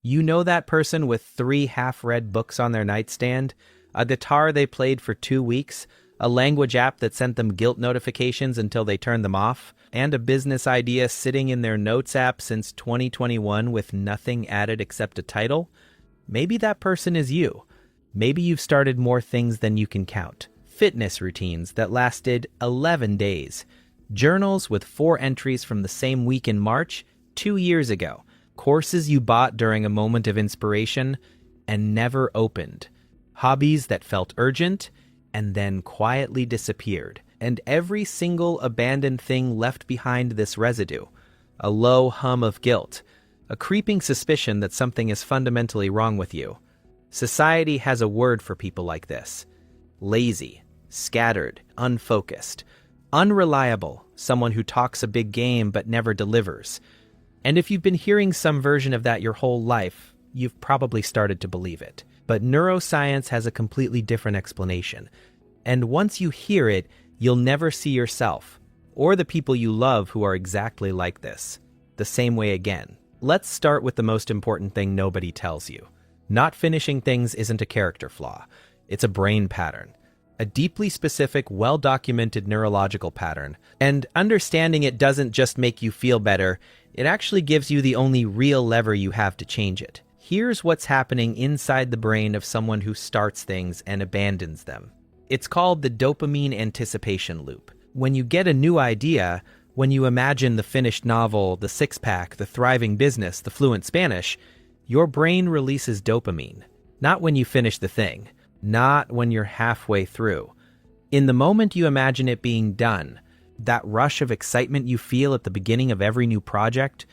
You know that person with 3 half-read books on their nightstand, a guitar they played for 2 weeks, a language app that sent them guilt notifications until they turned them off, and a business idea sitting in their notes app since 2021 with nothing added except a title? Maybe that person is you. Maybe you've started more things than you can count. Fitness routines that lasted 11 days. Journals with 4 entries from the same week in March, 2 years ago. Courses you bought during a moment of inspiration and never opened. Hobbies that felt urgent and then quietly disappeared. And every single abandoned thing left behind this residue. A low hum of guilt. A creeping suspicion that something is fundamentally wrong with you. Society has a word for people like this. Lazy, scattered, unfocused. Unreliable, someone who talks a big game but never delivers. And if you've been hearing some version of that your whole life, you've probably started to believe it. But neuroscience has a completely different explanation. And once you hear it, you'll never see yourself, or the people you love who are exactly like this, the same way again. Let's start with the most important thing nobody tells you. Not finishing things isn't a character flaw. It's a brain pattern. A deeply specific, well-documented neurological pattern. And understanding it doesn't just make you feel better, it actually gives you the only real lever you have to change it. Here's what's happening inside the brain of someone who starts things and abandons them. It's called the dopamine anticipation loop. When you get a new idea, when you imagine the finished novel, the six-pack, the thriving business, the fluent Spanish, your brain releases dopamine. Not when you finish the thing. Not when you're halfway through. In the moment you imagine it being done, that rush of excitement you feel at the beginning of every new project,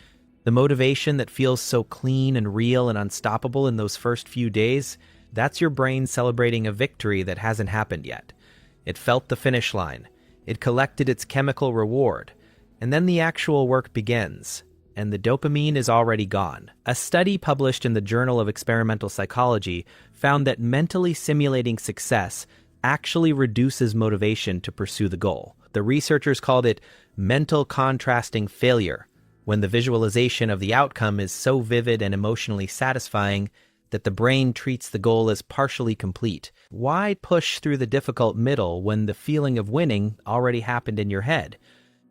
the motivation that feels so clean and real and unstoppable in those first few days, that's your brain celebrating a victory that hasn't happened yet. It felt the finish line. It collected its chemical reward. And then the actual work begins, and the dopamine is already gone. A study published in the Journal of Experimental Psychology found that mentally simulating success actually reduces motivation to pursue the goal. The researchers called it mental contrasting failure, when the visualization of the outcome is so vivid and emotionally satisfying that the brain treats the goal as partially complete. Why push through the difficult middle when the feeling of winning already happened in your head?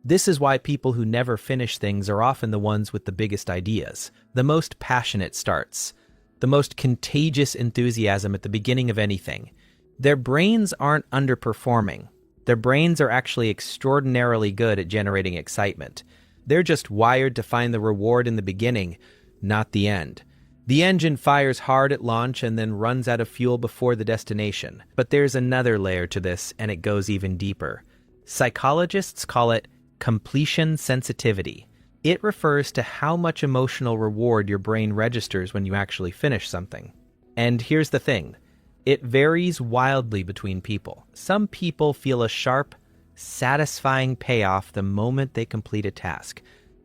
This is why people who never finish things are often the ones with the biggest ideas, the most passionate starts, the most contagious enthusiasm at the beginning of anything. Their brains aren't underperforming. Their brains are actually extraordinarily good at generating excitement. They're just wired to find the reward in the beginning, not the end. The engine fires hard at launch and then runs out of fuel before the destination. But there's another layer to this, and it goes even deeper. Psychologists call it completion sensitivity. It refers to how much emotional reward your brain registers when you actually finish something. And here's the thing. It varies wildly between people. Some people feel a sharp, satisfying payoff the moment they complete a task.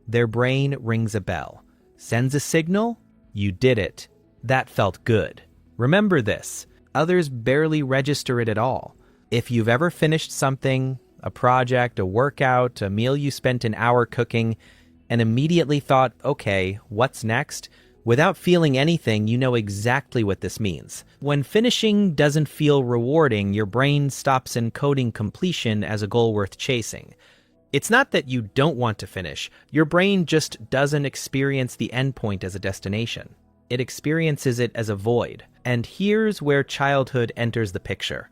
Their brain rings a bell, sends a signal, you did it. That felt good. Remember this. Others barely register it at all. If you've ever finished something, a project, a workout, a meal you spent an hour cooking, and immediately thought, okay, what's next? Without feeling anything, you know exactly what this means. When finishing doesn't feel rewarding, your brain stops encoding completion as a goal worth chasing. It's not that you don't want to finish. Your brain just doesn't experience the endpoint as a destination. It experiences it as a void. And here's where childhood enters the picture.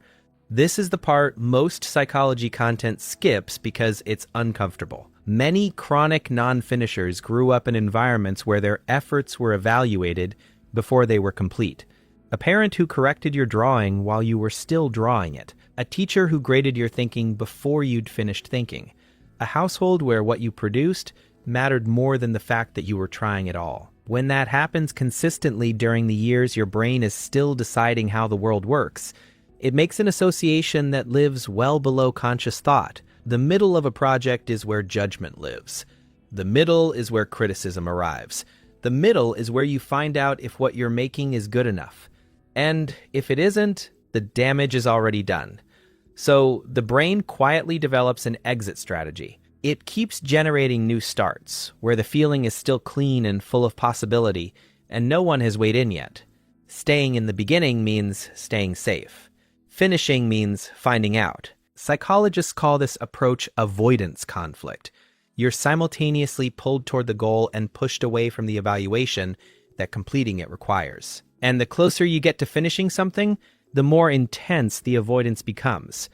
This is the part most psychology content skips because it's uncomfortable. Many chronic non-finishers grew up in environments where their efforts were evaluated before they were complete. A parent who corrected your drawing while you were still drawing it. A teacher who graded your thinking before you'd finished thinking. A household where what you produced mattered more than the fact that you were trying at all. When that happens consistently during the years your brain is still deciding how the world works, it makes an association that lives well below conscious thought. The middle of a project is where judgment lives. The middle is where criticism arrives. The middle is where you find out if what you're making is good enough. And if it isn't, the damage is already done. So the brain quietly develops an exit strategy. It keeps generating new starts, where the feeling is still clean and full of possibility, and no one has weighed in yet. Staying in the beginning means staying safe. Finishing means finding out. Psychologists call this approach avoidance conflict. You're simultaneously pulled toward the goal and pushed away from the evaluation that completing it requires. And the closer you get to finishing something, the more intense the avoidance becomes.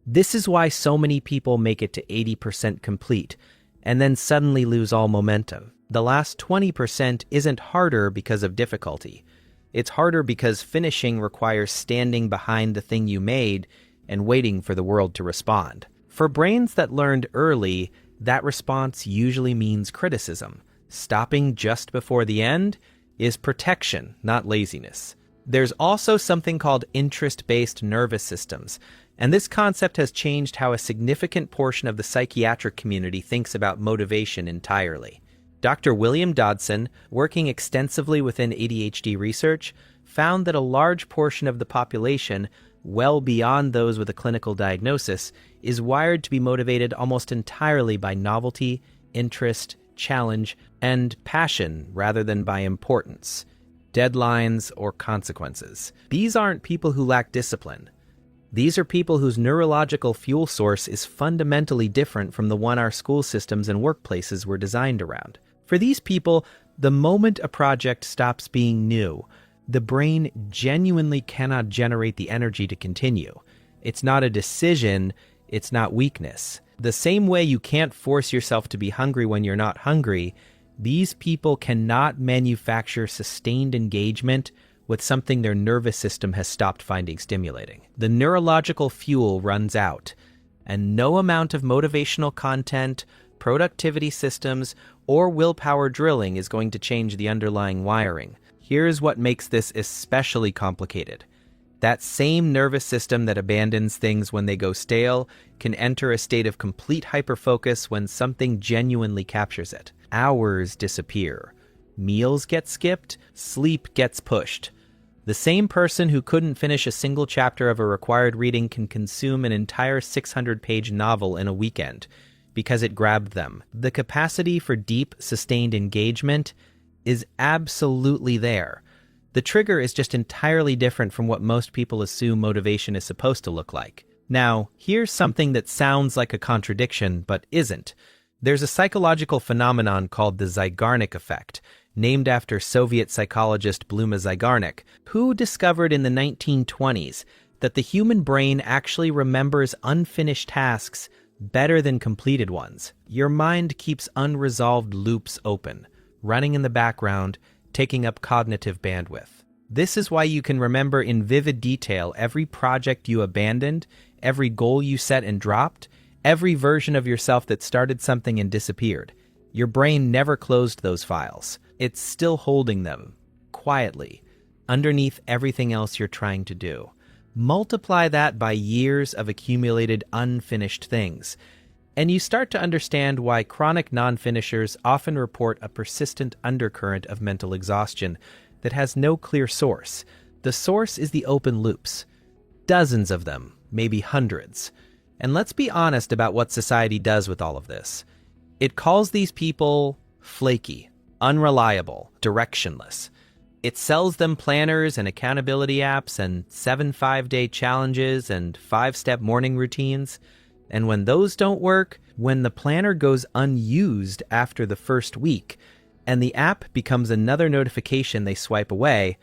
This is why so many people make it to 80% complete and then suddenly lose all momentum. The last 20% isn't harder because of difficulty. It's harder because finishing requires standing behind the thing you made and waiting for the world to respond. For brains that learned early, that response usually means criticism. Stopping just before the end is protection, not laziness. There's also something called interest-based nervous systems, and this concept has changed how a significant portion of the psychiatric community thinks about motivation entirely. Dr. William Dodson, working extensively within ADHD research, found that a large portion of the population, well beyond those with a clinical diagnosis, is wired to be motivated almost entirely by novelty, interest, challenge, and passion rather than by importance, deadlines, or consequences. These aren't people who lack discipline. These are people whose neurological fuel source is fundamentally different from the one our school systems and workplaces were designed around. For these people, the moment a project stops being new, the brain genuinely cannot generate the energy to continue. It's not a decision, it's not weakness. The same way you can't force yourself to be hungry when you're not hungry, these people cannot manufacture sustained engagement with something their nervous system has stopped finding stimulating. The neurological fuel runs out, and no amount of motivational content, productivity systems, or willpower drilling is going to change the underlying wiring. Here's what makes this especially complicated. That same nervous system that abandons things when they go stale can enter a state of complete hyperfocus when something genuinely captures it. Hours disappear. Meals get skipped. Sleep gets pushed. The same person who couldn't finish a single chapter of a required reading can consume an entire 600-page novel in a weekend because it grabbed them. The capacity for deep, sustained engagement is absolutely there. The trigger is just entirely different from what most people assume motivation is supposed to look like. Now, here's something that sounds like a contradiction, but isn't. There's a psychological phenomenon called the Zeigarnik effect, named after Soviet psychologist Bluma Zeigarnik, who discovered in the 1920s that the human brain actually remembers unfinished tasks better than completed ones. Your mind keeps unresolved loops open, running in the background, taking up cognitive bandwidth. This is why you can remember in vivid detail every project you abandoned, every goal you set and dropped, every version of yourself that started something and disappeared. Your brain never closed those files. It's still holding them, quietly, underneath everything else you're trying to do. Multiply that by years of accumulated unfinished things, and you start to understand why chronic non-finishers often report a persistent undercurrent of mental exhaustion that has no clear source. The source is the open loops. Dozens of them, maybe hundreds. And let's be honest about what society does with all of this. It calls these people flaky, unreliable, directionless. It sells them planners and accountability apps and 7 5-day challenges and 5-step morning routines. And when those don't work, when the planner goes unused after the first week, and the app becomes another notification they swipe away,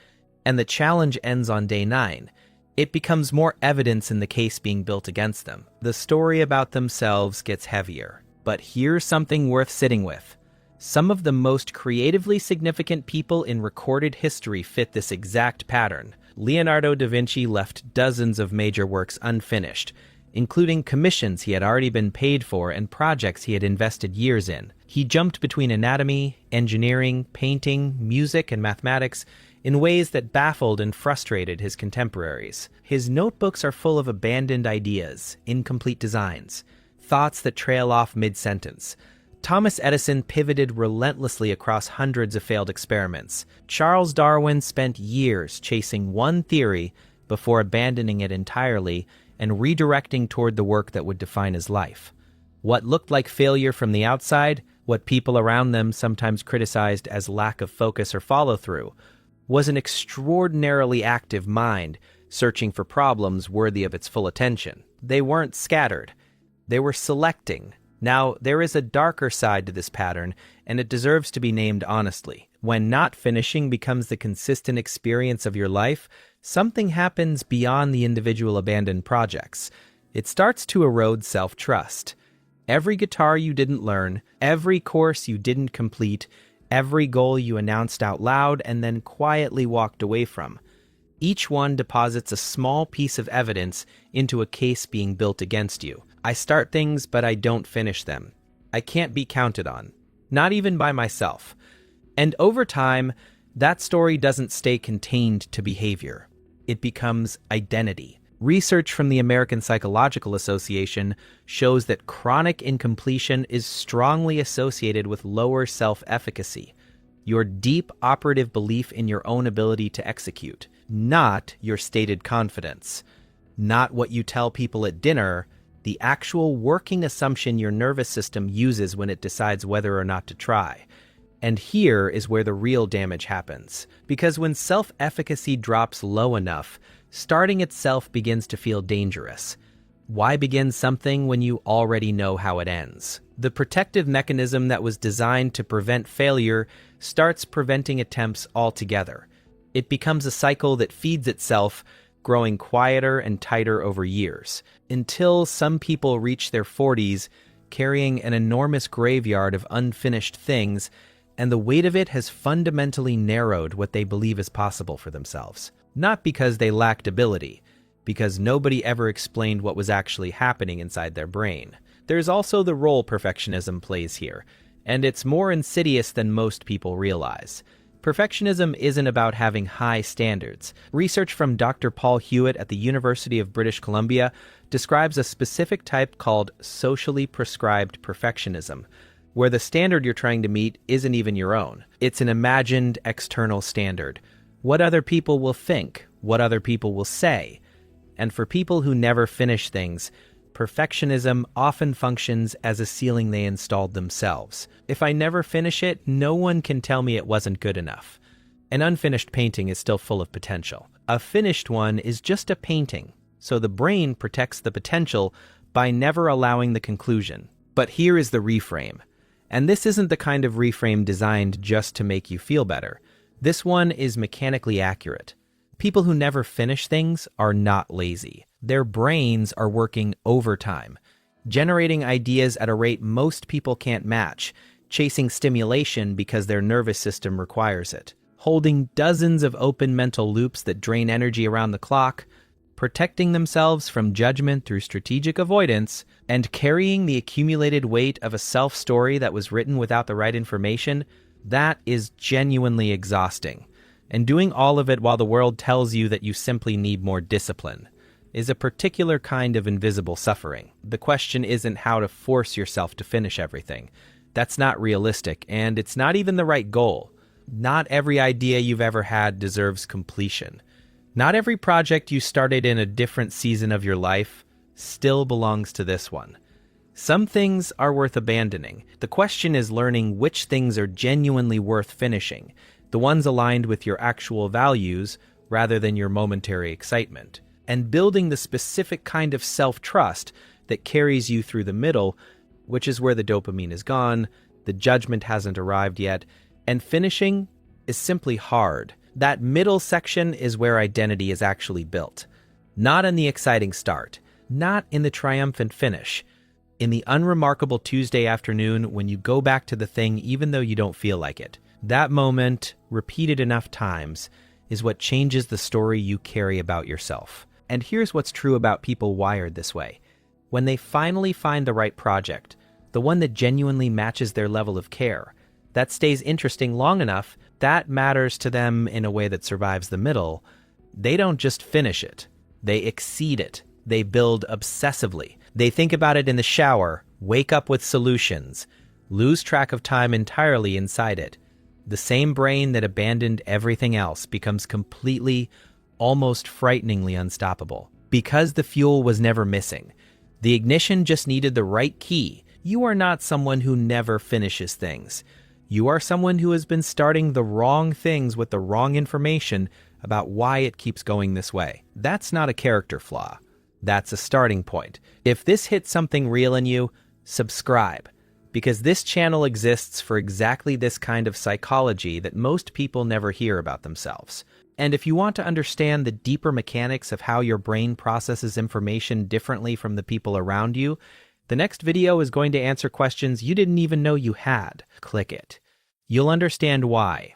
and the challenge ends on day 9, it becomes more evidence in the case being built against them. The story about themselves gets heavier. But here's something worth sitting with. Some of the most creatively significant people in recorded history fit this exact pattern. Leonardo da Vinci left dozens of major works unfinished, including commissions he had already been paid for and projects he had invested years in. He jumped between anatomy, engineering, painting, music, and mathematics in ways that baffled and frustrated his contemporaries. His notebooks are full of abandoned ideas, incomplete designs, thoughts that trail off mid-sentence. Thomas Edison pivoted relentlessly across hundreds of failed experiments. Charles Darwin spent years chasing one theory before abandoning it entirely and redirecting toward the work that would define his life. What looked like failure from the outside what people around them sometimes criticized as lack of focus or follow-through, was an extraordinarily active mind searching for problems worthy of its full attention. They weren't scattered. They were selecting. Now, there is a darker side to this pattern, and it deserves to be named honestly. When not finishing becomes the consistent experience of your life, something happens beyond the individual abandoned projects. It starts to erode self-trust. Every guitar you didn't learn, every course you didn't complete, every goal you announced out loud and then quietly walked away from. Each one deposits a small piece of evidence into a case being built against you. I start things, but I don't finish them. I can't be counted on, not even by myself. And over time, that story doesn't stay contained to behavior. It becomes identity. Research from the American Psychological Association shows that chronic incompletion is strongly associated with lower self-efficacy, your deep operative belief in your own ability to execute, not your stated confidence, not what you tell people at dinner, the actual working assumption your nervous system uses when it decides whether or not to try. And here is where the real damage happens. Because when self-efficacy drops low enough, starting itself begins to feel dangerous. Why begin something when you already know how it ends? The protective mechanism that was designed to prevent failure starts preventing attempts altogether. It becomes a cycle that feeds itself, growing quieter and tighter over years, until some people reach their 40s, carrying an enormous graveyard of unfinished things, and the weight of it has fundamentally narrowed what they believe is possible for themselves. Not because they lacked ability, because nobody ever explained what was actually happening inside their brain. There's also the role perfectionism plays here, and it's more insidious than most people realize. Perfectionism isn't about having high standards. Research from Dr. Paul Hewitt at the University of British Columbia describes a specific type called socially prescribed perfectionism, where the standard you're trying to meet isn't even your own. It's an imagined external standard. What other people will think, what other people will say. And for people who never finish things, perfectionism often functions as a ceiling they installed themselves. If I never finish it, no one can tell me it wasn't good enough. An unfinished painting is still full of potential. A finished one is just a painting, so the brain protects the potential by never allowing the conclusion. But here is the reframe. And this isn't the kind of reframe designed just to make you feel better. This one is mechanically accurate. People who never finish things are not lazy. Their brains are working overtime, generating ideas at a rate most people can't match, chasing stimulation because their nervous system requires it, holding dozens of open mental loops that drain energy around the clock, protecting themselves from judgment through strategic avoidance, and carrying the accumulated weight of a self-story that was written without the right information. That is genuinely exhausting. And doing all of it while the world tells you that you simply need more discipline is a particular kind of invisible suffering. The question isn't how to force yourself to finish everything. That's not realistic, and it's not even the right goal. Not every idea you've ever had deserves completion. Not every project you started in a different season of your life still belongs to this one. Some things are worth abandoning. The question is learning which things are genuinely worth finishing, the ones aligned with your actual values rather than your momentary excitement, and building the specific kind of self-trust that carries you through the middle, which is where the dopamine is gone, the judgment hasn't arrived yet, and finishing is simply hard. That middle section is where identity is actually built. Not in the exciting start, not in the triumphant finish, in the unremarkable Tuesday afternoon when you go back to the thing even though you don't feel like it. That moment, repeated enough times, is what changes the story you carry about yourself. And here's what's true about people wired this way. When they finally find the right project, the one that genuinely matches their level of care, that stays interesting long enough, that matters to them in a way that survives the middle, they don't just finish it. They exceed it. They build obsessively. They think about it in the shower, wake up with solutions, lose track of time entirely inside it. The same brain that abandoned everything else becomes completely, almost frighteningly unstoppable. Because the fuel was never missing. The ignition just needed the right key, You are not someone who never finishes things. You are someone who has been starting the wrong things with the wrong information about why it keeps going this way. That's not a character flaw. That's a starting point. If this hits something real in you, subscribe, because this channel exists for exactly this kind of psychology that most people never hear about themselves. And if you want to understand the deeper mechanics of how your brain processes information differently from the people around you, the next video is going to answer questions you didn't even know you had. Click it. You'll understand why.